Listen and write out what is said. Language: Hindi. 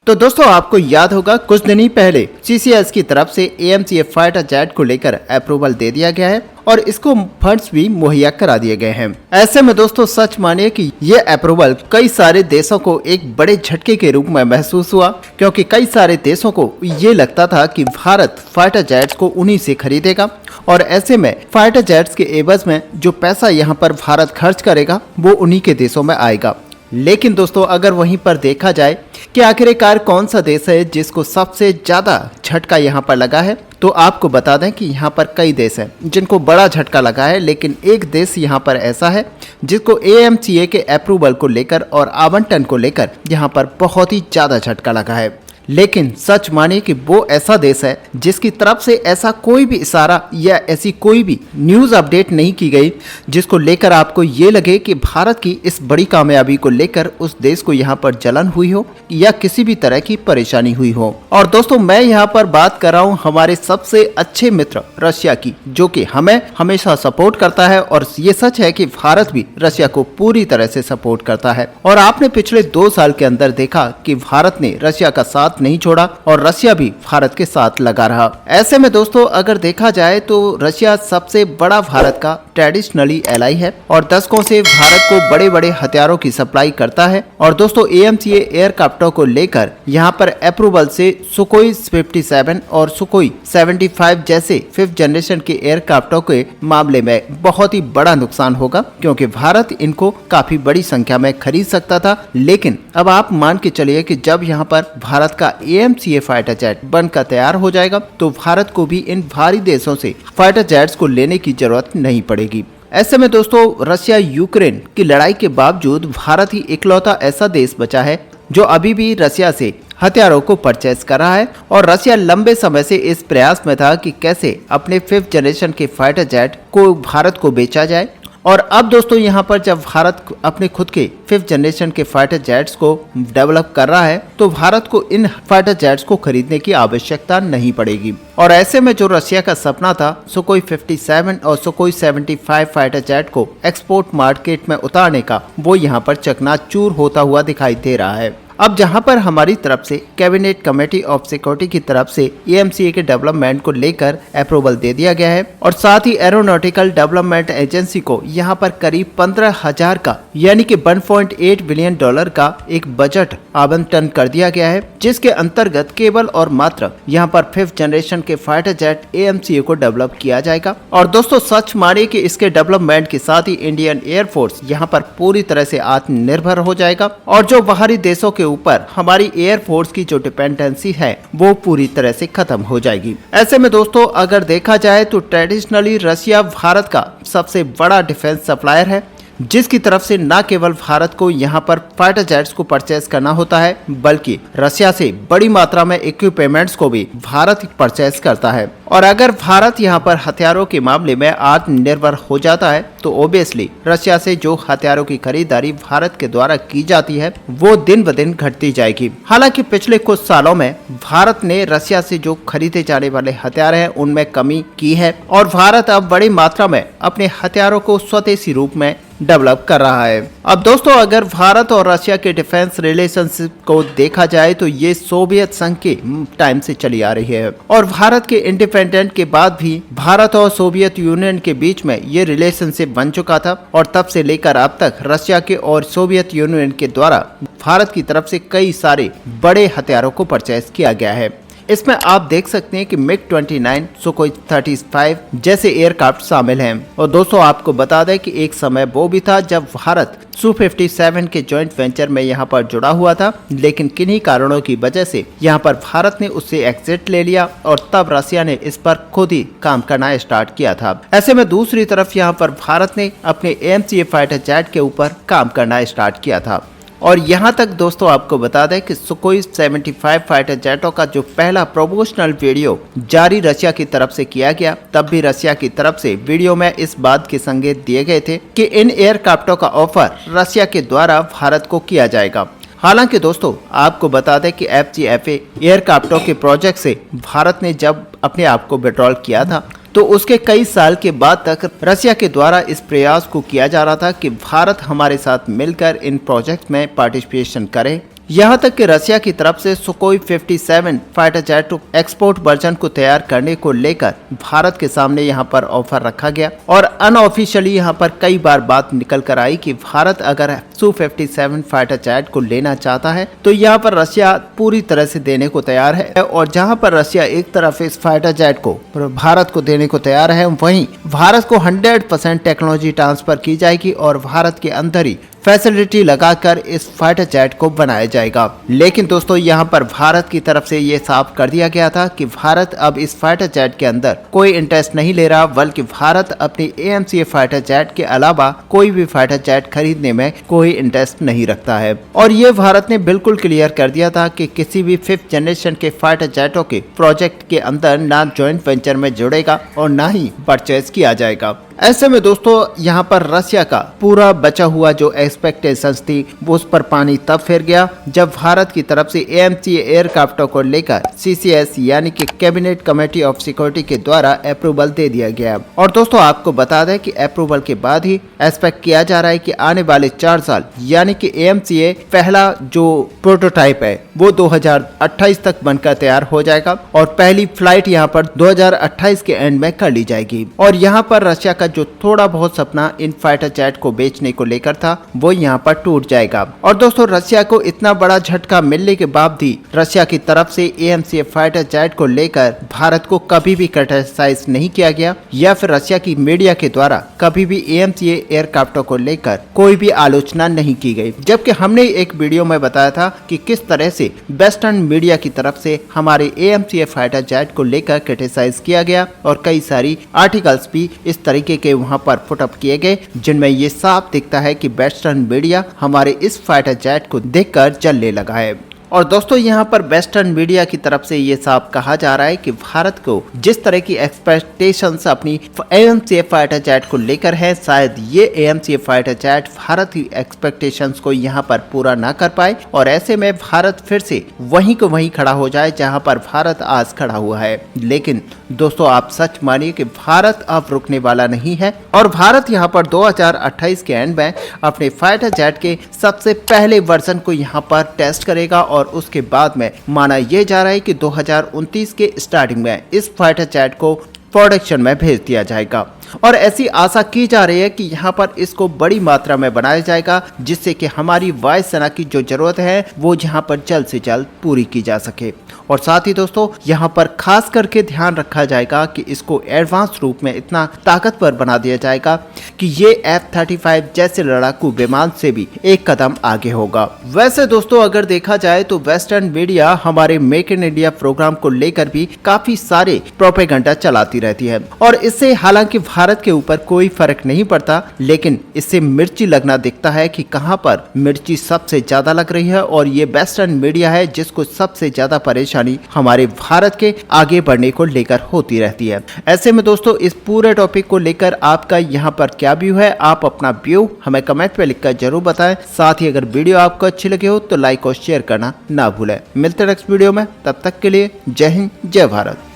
तो दोस्तों आपको याद होगा कुछ दिन ही पहले CCS की तरफ से AMCA फाइटर जेट को लेकर अप्रूवल दे दिया गया है और इसको फंड्स भी मुहैया करा दिए गए हैं। ऐसे में दोस्तों सच मानिए कि ये अप्रूवल कई सारे देशों को एक बड़े झटके के रूप में महसूस हुआ, क्योंकि कई सारे देशों को ये लगता था कि भारत फाइटर जेट्स को उन्हीं से खरीदेगा और ऐसे में फाइटर जेट्स के एवज में जो पैसा यहाँ पर भारत खर्च करेगा वो उन्हीं के देशों में आएगा। लेकिन दोस्तों अगर वहीं पर देखा जाए कि आखिरकार कौन सा देश है जिसको सबसे ज्यादा झटका यहाँ पर लगा है, तो आपको बता दें कि यहाँ पर कई देश हैं जिनको बड़ा झटका लगा है, लेकिन एक देश यहाँ पर ऐसा है जिसको AMCA के अप्रूवल को लेकर और आवंटन को लेकर यहाँ पर बहुत ही ज्यादा झटका लगा है। लेकिन सच मानिए कि वो ऐसा देश है जिसकी तरफ से ऐसा कोई भी इशारा या ऐसी कोई भी न्यूज़ अपडेट नहीं की गई जिसको लेकर आपको ये लगे कि भारत की इस बड़ी कामयाबी को लेकर उस देश को यहाँ पर जलन हुई हो या किसी भी तरह की परेशानी हुई हो। और दोस्तों मैं यहाँ पर बात कर रहा हूँ हमारे सबसे अच्छे मित्र रशिया की, जो कि हमें हमेशा सपोर्ट करता है और ये सच है कि भारत भी रशिया को पूरी तरह से सपोर्ट करता है। और आपने पिछले 2 साल के अंदर देखा कि भारत ने रशिया का साथ नहीं छोड़ा और रशिया भी भारत के साथ लगा रहा। ऐसे में दोस्तों अगर देखा जाए तो रशिया सबसे बड़ा भारत का ट्रेडिशनली एलाई है और दशकों से भारत को बड़े बड़े हथियारों की सप्लाई करता है। और दोस्तों AMCA एयरक्राफ्टों को लेकर यहाँ पर अप्रूवल से सुकोई 57 और सुकोई 75 जैसे 5th जनरेशन के एयरक्राफ्टों के मामले में बहुत ही बड़ा नुकसान होगा, क्योंकि भारत इनको काफी बड़ी संख्या में खरीद सकता था। लेकिन अब आप मान के चलिए कि जब यहाँ पर भारत का AMCA फाइटर जेट बनकर तैयार हो जाएगा तो भारत को भी इन भारी देशों से फाइटर जेट्स को लेने की जरूरत नहीं पड़ेगी। ऐसे में दोस्तों रशिया यूक्रेन की लड़ाई के बावजूद भारत ही इकलौता ऐसा देश बचा है जो अभी भी रशिया से हथियारों को परचेज कर रहा है। और रशिया लंबे समय से इस प्रयास में था कि कैसे अपने 5th जनरेशन के फाइटर जेट को भारत को बेचा जाए। और अब दोस्तों यहाँ पर जब भारत अपने खुद के 5th जनरेशन के फाइटर जेट्स को डेवलप कर रहा है तो भारत को इन फाइटर जेट्स को खरीदने की आवश्यकता नहीं पड़ेगी। और ऐसे में जो रशिया का सपना था सुकोई 57 और सुकोई 75 फाइटर जेट को एक्सपोर्ट मार्केट में उतारने का, वो यहाँ पर चकनाचूर होता हुआ दिखाई दे रहा है। अब जहां पर हमारी तरफ से कैबिनेट कमेटी ऑफ सिक्योरिटी की तरफ से AMCA के डेवलपमेंट को लेकर अप्रूवल दे दिया गया है और साथ ही एरोनॉटिकल डेवलपमेंट एजेंसी को यहां पर करीब 15,000 का यानी कि $1.8 बिलियन का एक बजट आवंटन कर दिया गया है, जिसके अंतर्गत केवल और मात्र यहां पर 5th जनरेशन के फाइटर जेट AMCA को डेवलप किया जाएगा। और दोस्तों सच मानिए कि इसके डेवलपमेंट के साथ ही इंडियन एयरफोर्स यहां पर पूरी तरह से आत्मनिर्भर हो जाएगा और जो बाहरी देशों के ऊपर हमारी एयरफोर्स की जो डिपेंडेंसी है वो पूरी तरह से खत्म हो जाएगी। ऐसे में दोस्तों अगर देखा जाए तो ट्रेडिशनली रशिया भारत का सबसे बड़ा डिफेंस सप्लायर है, जिसकी तरफ से न केवल भारत को यहाँ पर फाइटर जेट्स को परचेज करना होता है बल्कि रशिया से बड़ी मात्रा में इक्विपमेंट्स को भी भारत परचेज करता है। और अगर भारत यहाँ पर हथियारों के मामले में आत्मनिर्भर हो जाता है तो ओबियसली रशिया से जो हथियारों की खरीदारी भारत के द्वारा की जाती है वो दिन ब दिन घटती जाएगी। हालांकि पिछले कुछ सालों में भारत ने रशिया से जो खरीदे जाने वाले हथियार हैं उनमें कमी की है और भारत अब बड़ी मात्रा में अपने हथियारों को स्वदेशी रूप में डेवलप कर रहा है। अब दोस्तों अगर भारत और रशिया के डिफेंस रिलेशनशिप को देखा जाए तो ये सोवियत संघ के टाइम से चली आ रही है और भारत के इंडिपेंडेंट के बाद भी भारत और सोवियत यूनियन के बीच में ये रिलेशनशिप बन चुका था और तब से लेकर अब तक रशिया के और सोवियत यूनियन के द्वारा भारत की तरफ से कई सारे बड़े हथियारों को परचेज किया गया है। इसमें आप देख सकते हैं कि MiG-29, सुकोई 35 जैसे एयरक्राफ्ट शामिल हैं। और दोस्तों आपको बता दें कि एक समय वो भी था जब भारत Su-57 के जॉइंट वेंचर में यहाँ पर जुड़ा हुआ था, लेकिन किन्हीं कारणों की वजह से यहाँ पर भारत ने उससे एग्जिट ले लिया और तब रशिया ने इस पर खुद ही काम करना स्टार्ट किया था। ऐसे में दूसरी तरफ यहाँ पर भारत ने अपने AMCA फाइटर जेट के ऊपर काम करना स्टार्ट किया था। और यहाँ तक दोस्तों आपको बता दें कि सुकोई 75 फाइटर जेटों का जो पहला प्रमोशनल वीडियो जारी रशिया की तरफ से किया गया, तब भी रशिया की तरफ से वीडियो में इस बात के संकेत दिए गए थे कि इन एयरक्राफ्टों का ऑफर रशिया के द्वारा भारत को किया जाएगा। हालांकि दोस्तों आपको बता दें कि FGFA एयरक्राफ्टों के प्रोजेक्ट से भारत ने जब अपने आप को विड्रॉल किया था तो उसके कई साल के बाद तक रशिया के द्वारा इस प्रयास को किया जा रहा था कि भारत हमारे साथ मिलकर इन प्रोजेक्ट में पार्टिसिपेशन करे, यहाँ तक कि रसिया की तरफ से सुकोई 57 फाइटर जेट एक्सपोर्ट वर्जन को तैयार करने को लेकर भारत के सामने यहाँ पर ऑफर रखा गया और अनऑफिशियली यहाँ पर कई बार बात निकल कर आई कि भारत अगर Su-57 फाइटर जेट को लेना चाहता है तो यहाँ पर रशिया पूरी तरह से देने को तैयार है। और जहाँ पर रशिया एक तरफ इस फाइटर जेट को भारत को देने को तैयार है, वहीं भारत को 100% टेक्नोलॉजी ट्रांसफर की जाएगी और भारत के अंदर ही फैसिलिटी लगाकर इस फाइटर जेट को बनाया जाएगा। लेकिन दोस्तों यहाँ पर भारत की तरफ से ये साफ कर दिया गया था कि भारत अब इस फाइटर जेट के अंदर कोई इंटरेस्ट नहीं ले रहा, बल्कि भारत अपनी AMCA फाइटर जेट के अलावा कोई भी फाइटर जेट खरीदने में कोई इंटरेस्ट नहीं रखता है। और ये भारत ने बिल्कुल क्लियर कर दिया था कि किसी भी 5th जनरेशन के फाइटर जेटों के प्रोजेक्ट के अंदर ना जॉइंट वेंचर में जुड़ेगा और ना ही परचेज किया जाएगा। ऐसे में दोस्तों यहाँ पर रशिया का पूरा बचा हुआ जो एक्सपेक्टेशंस थी वो उस पर पानी तब फिर गया जब भारत की तरफ से AMCA एयरक्राफ्टों को लेकर CCS यानी कि कैबिनेट कमेटी ऑफ सिक्योरिटी के द्वारा अप्रूवल दे दिया गया। और दोस्तों आपको बता दें कि अप्रूवल के बाद ही एक्सपेक्ट किया जा रहा है कि आने वाले 4 साल यानी कि AMCA पहला जो प्रोटोटाइप है वो 2028 तक बनकर तैयार हो जाएगा और पहली फ्लाइट यहाँ पर 2028 के एंड में कर ली जाएगी। और यहाँ पर रशिया का जो थोड़ा बहुत सपना इन फाइटर जेट को बेचने को लेकर था वो यहाँ पर टूट जाएगा। और दोस्तों रशिया को इतना बड़ा झटका मिलने के बाद भी रशिया की तरफ से AMCA फाइटर जेट को लेकर भारत को कभी भी क्रिटिसाइज नहीं किया गया या फिर रशिया की मीडिया के द्वारा कभी भी AMCA एयरक्राफ्टों को लेकर कोई भी आलोचना नहीं की गई। जबकि हमने एक वीडियो में बताया था कि किस तरह से वेस्टर्न मीडिया की तरफ से हमारे AMCA फाइटर जेट को लेकर क्रिटिसाइज किया गया और कई सारी आर्टिकल्स भी इस तरीके के वहां पर पुटअप किए गए जिनमें ये साफ दिखता है कि वेस्टर्न मीडिया हमारे इस फाइटर जेट को देखकर जलने लगा है। और दोस्तों यहाँ पर वेस्टर्न मीडिया की तरफ से ये साफ कहा जा रहा है कि भारत को जिस तरह की एक्सपेक्टेशंस अपनी AMCA फाइटर जेट को लेकर है, शायद ये AMCA फाइटर जेट भारत की एक्सपेक्टेशंस को यहाँ पर पूरा ना कर पाए और ऐसे में भारत फिर से वहीं को वहीं खड़ा हो जाए जहाँ पर भारत आज खड़ा हुआ है। लेकिन दोस्तों आप सच मानिए कि भारत अब रुकने वाला नहीं है और भारत यहाँ पर 2028 के एंड में अपने फाइटर जेट के सबसे पहले वर्जन को यहाँ पर टेस्ट करेगा और उसके बाद में माना यह जा रहा है कि 2029 के स्टार्टिंग में इस फाइटर जेट को प्रोडक्शन में भेज दिया जाएगा। और ऐसी आशा की जा रही है कि यहाँ पर इसको बड़ी मात्रा में बनाया जाएगा जिससे कि हमारी वायुसेना की जो जरूरत है वो यहाँ पर जल्द से जल्द पूरी की जा सके। और साथ ही दोस्तों यहाँ पर खास करके ध्यान रखा जाएगा कि इसको एडवांस रूप में इतना ताकतवर बना दिया जाएगा कि ये F-35 जैसे लड़ाकू विमान से भी एक कदम आगे होगा। वैसे दोस्तों अगर देखा जाए तो वेस्टर्न मीडिया हमारे मेक इन इंडिया प्रोग्राम को लेकर भी काफी सारे प्रोपेगेंडा चलाती रहती है और इससे हालांकि भारत के ऊपर कोई फर्क नहीं पड़ता, लेकिन इससे मिर्ची लगना दिखता है कि कहां पर मिर्ची सबसे ज्यादा लग रही है और ये वेस्टर्न मीडिया है जिसको सबसे ज्यादा परेशानी हमारे भारत के आगे बढ़ने को लेकर होती रहती है। ऐसे में दोस्तों इस पूरे टॉपिक को लेकर आपका यहाँ पर क्या व्यू है, आप अपना व्यू हमें कमेंट में लिखकर जरूर बताएं। साथ ही अगर वीडियो आपको अच्छी लगी हो तो लाइक और शेयर करना ना भूलें। मिलते हैं नेक्स्ट वीडियो में, तब तक के लिए जय हिंद जय भारत।